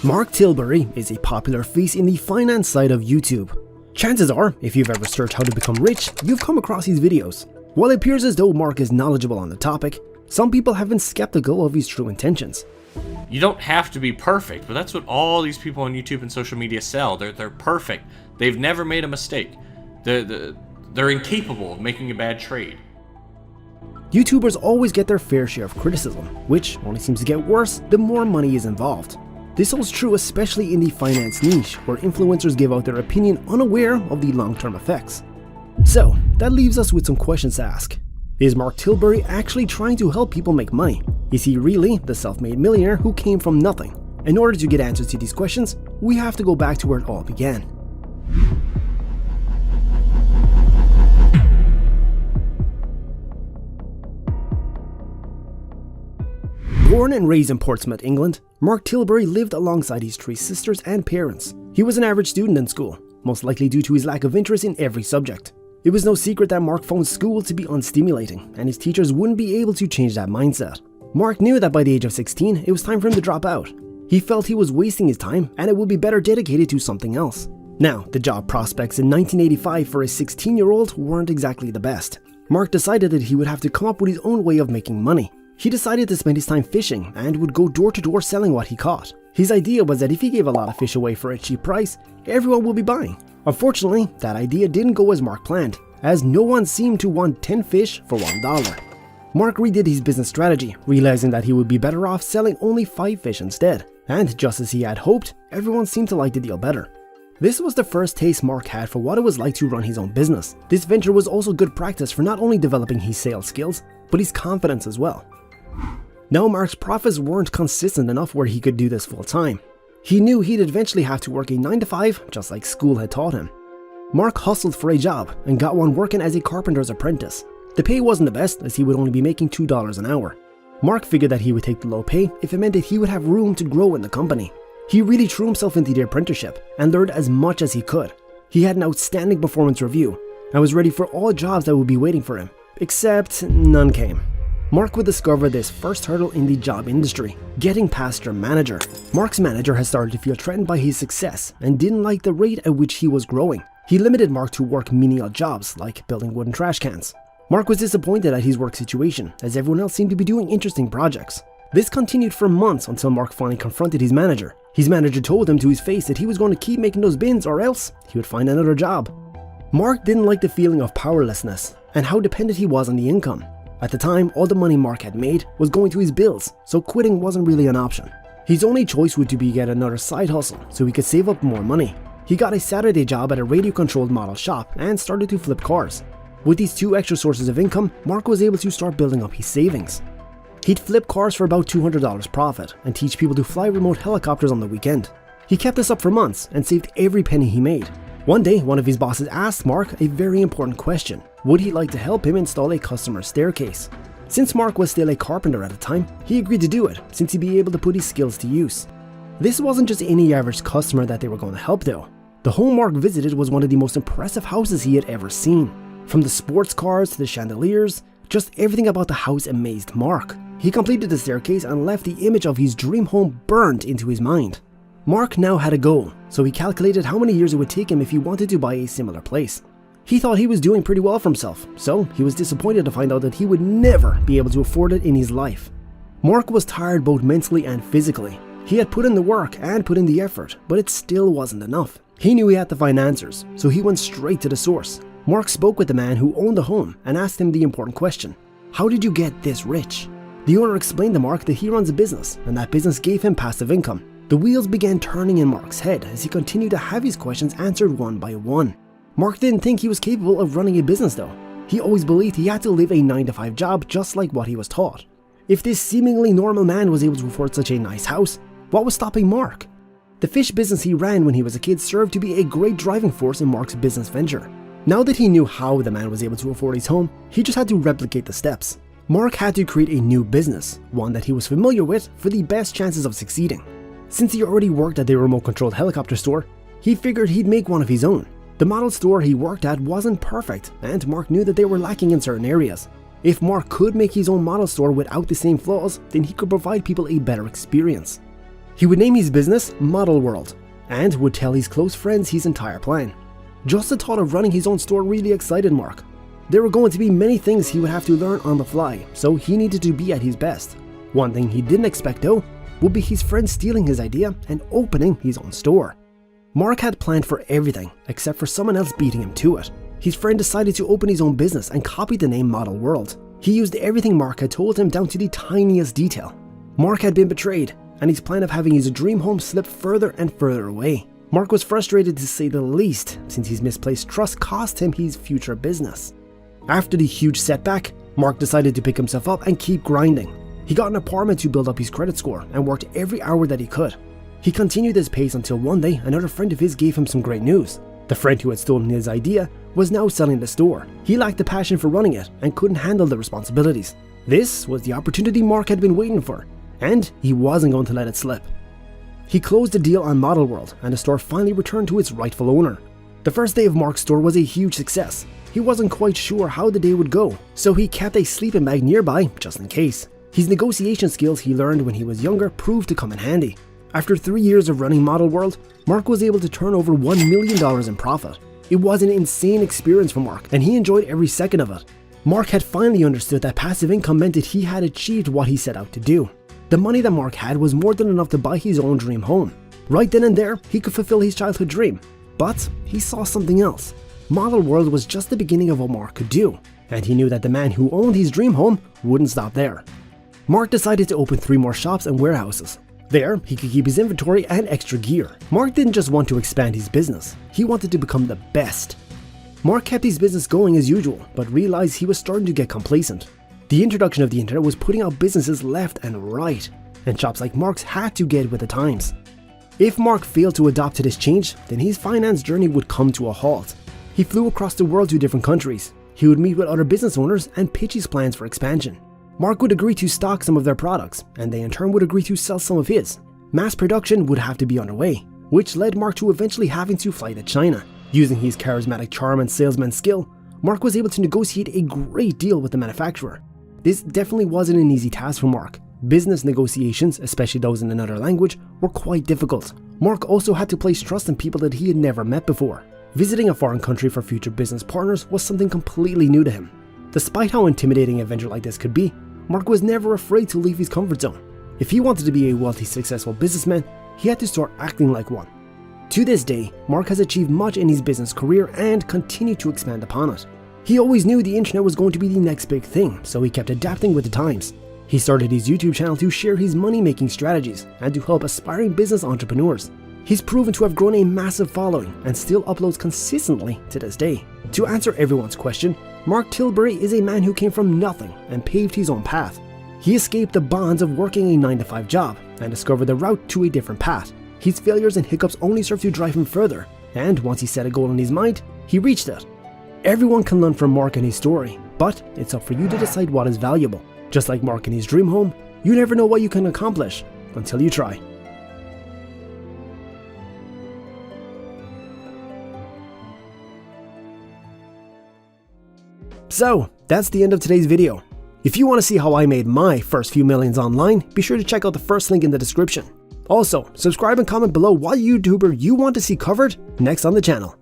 Mark Tilbury is a popular face in the finance side of YouTube. Chances are, if you've ever searched how to become rich, you've come across his videos. While it appears as though Mark is knowledgeable on the topic, some people have been skeptical of his true intentions. You don't have to be perfect, but that's what all these people on YouTube and social media sell. They're perfect. They've never made a mistake. They're incapable of making a bad trade. YouTubers always get their fair share of criticism, which only seems to get worse the more money is involved. This holds true especially in the finance niche, where influencers give out their opinion unaware of the long-term effects. So, that leaves us with some questions to ask. Is Mark Tilbury actually trying to help people make money? Is he really the self-made millionaire who came from nothing? In order to get answers to these questions, we have to go back to where it all began. Born and raised in Portsmouth, England, Mark Tilbury lived alongside his three sisters and parents. He was an average student in school, most likely due to his lack of interest in every subject. It was no secret that Mark found school to be unstimulating, and his teachers wouldn't be able to change that mindset. Mark knew that by the age of 16, it was time for him to drop out. He felt he was wasting his time and it would be better dedicated to something else. Now, the job prospects in 1985 for a 16-year-old weren't exactly the best. Mark decided that he would have to come up with his own way of making money. He decided to spend his time fishing and would go door to door selling what he caught. His idea was that if he gave a lot of fish away for a cheap price, everyone would be buying. Unfortunately, that idea didn't go as Mark planned, as no one seemed to want 10 fish for $1. Mark redid his business strategy, realizing that he would be better off selling only 5 fish instead. And just as he had hoped, everyone seemed to like the deal better. This was the first taste Mark had for what it was like to run his own business. This venture was also good practice for not only developing his sales skills, but his confidence as well. Now Mark's profits weren't consistent enough where he could do this full time. He knew he'd eventually have to work a 9-to-5 just like school had taught him. Mark hustled for a job and got one working as a carpenter's apprentice. The pay wasn't the best, as he would only be making $2 an hour. Mark figured that he would take the low pay if it meant that he would have room to grow in the company. He really threw himself into the apprenticeship and learned as much as he could. He had an outstanding performance review and was ready for all jobs that would be waiting for him, except none came. Mark would discover this first hurdle in the job industry, getting past your manager. Mark's manager had started to feel threatened by his success and didn't like the rate at which he was growing. He limited Mark to work menial jobs like building wooden trash cans. Mark was disappointed at his work situation, as everyone else seemed to be doing interesting projects. This continued for months until Mark finally confronted his manager. His manager told him to his face that he was going to keep making those bins or else he would find another job. Mark didn't like the feeling of powerlessness and how dependent he was on the income. At the time, all the money Mark had made was going to his bills, so quitting wasn't really an option. His only choice would be to get another side hustle so he could save up more money. He got a Saturday job at a radio-controlled model shop and started to flip cars. With these 2 extra sources of income, Mark was able to start building up his savings. He'd flip cars for about $200 profit and teach people to fly remote helicopters on the weekend. He kept this up for months and saved every penny he made. One day, one of his bosses asked Mark a very important question. Would he like to help him install a customer staircase? Since Mark was still a carpenter at the time, he agreed to do it since he'd be able to put his skills to use. This wasn't just any average customer that they were going to help though. The home Mark visited was one of the most impressive houses he had ever seen. From the sports cars to the chandeliers, just everything about the house amazed Mark. He completed the staircase and left the image of his dream home burned into his mind. Mark now had a goal, so he calculated how many years it would take him if he wanted to buy a similar place. He thought he was doing pretty well for himself, so he was disappointed to find out that he would never be able to afford it in his life. Mark was tired both mentally and physically. He had put in the work and put in the effort, but it still wasn't enough. He knew he had to find answers, so he went straight to the source. Mark spoke with the man who owned the home and asked him the important question: how did you get this rich? The owner explained to Mark that he runs a business and that business gave him passive income. The wheels began turning in Mark's head as he continued to have his questions answered one by one. Mark didn't think he was capable of running a business though. He always believed he had to live a 9-to-5 job just like what he was taught. If this seemingly normal man was able to afford such a nice house, what was stopping Mark? The fish business he ran when he was a kid served to be a great driving force in Mark's business venture. Now that he knew how the man was able to afford his home, he just had to replicate the steps. Mark had to create a new business, one that he was familiar with for the best chances of succeeding. Since he already worked at the remote-controlled helicopter store, he figured he'd make one of his own. The model store he worked at wasn't perfect, and Mark knew that they were lacking in certain areas. If Mark could make his own model store without the same flaws, then he could provide people a better experience. He would name his business Model World and would tell his close friends his entire plan. Just the thought of running his own store really excited Mark. There were going to be many things he would have to learn on the fly, so he needed to be at his best. One thing he didn't expect though would be his friend stealing his idea and opening his own store. Mark had planned for everything except for someone else beating him to it. His friend decided to open his own business and copied the name Model World. He used everything Mark had told him down to the tiniest detail. Mark had been betrayed, and his plan of having his dream home slipped further and further away. Mark was frustrated to say the least, since his misplaced trust cost him his future business. After the huge setback, Mark decided to pick himself up and keep grinding. He got an apartment to build up his credit score and worked every hour that he could. He continued this pace until one day another friend of his gave him some great news. The friend who had stolen his idea was now selling the store. He lacked the passion for running it and couldn't handle the responsibilities. This was the opportunity Mark had been waiting for, and he wasn't going to let it slip. He closed the deal on Model World and the store finally returned to its rightful owner. The first day of Mark's store was a huge success. He wasn't quite sure how the day would go, so he kept a sleeping bag nearby just in case. His negotiation skills he learned when he was younger proved to come in handy. After 3 years of running Model World, Mark was able to turn over $1 million in profit. It was an insane experience for Mark, and he enjoyed every second of it. Mark had finally understood that passive income meant that he had achieved what he set out to do. The money that Mark had was more than enough to buy his own dream home. Right then and there, he could fulfill his childhood dream. But he saw something else. Model World was just the beginning of what Mark could do, and he knew that the man who owned his dream home wouldn't stop there. Mark decided to open 3 more shops and warehouses. There, he could keep his inventory and extra gear. Mark didn't just want to expand his business, he wanted to become the best. Mark kept his business going as usual, but realized he was starting to get complacent. The introduction of the internet was putting out businesses left and right, and shops like Mark's had to get with the times. If Mark failed to adapt to this change, then his finance journey would come to a halt. He flew across the world to different countries. He would meet with other business owners and pitch his plans for expansion. Mark would agree to stock some of their products, and they in turn would agree to sell some of his. Mass production would have to be underway, which led Mark to eventually having to fly to China. Using his charismatic charm and salesman skill, Mark was able to negotiate a great deal with the manufacturer. This definitely wasn't an easy task for Mark. Business negotiations, especially those in another language, were quite difficult. Mark also had to place trust in people that he had never met before. Visiting a foreign country for future business partners was something completely new to him. Despite how intimidating a venture like this could be, Mark was never afraid to leave his comfort zone. If he wanted to be a wealthy, successful businessman, he had to start acting like one. To this day, Mark has achieved much in his business career and continued to expand upon it. He always knew the internet was going to be the next big thing, so he kept adapting with the times. He started his YouTube channel to share his money-making strategies and to help aspiring business entrepreneurs. He's proven to have grown a massive following and still uploads consistently to this day. To answer everyone's question, Mark Tilbury is a man who came from nothing and paved his own path. He escaped the bonds of working a 9-to-5 job and discovered the route to a different path. His failures and hiccups only served to drive him further, and once he set a goal in his mind, he reached it. Everyone can learn from Mark and his story, but it's up for you to decide what is valuable. Just like Mark and his dream home, you never know what you can accomplish until you try. So, that's the end of today's video. If you want to see how I made my first few millions online, be sure to check out the first link in the description. Also, subscribe and comment below what YouTuber you want to see covered next on the channel.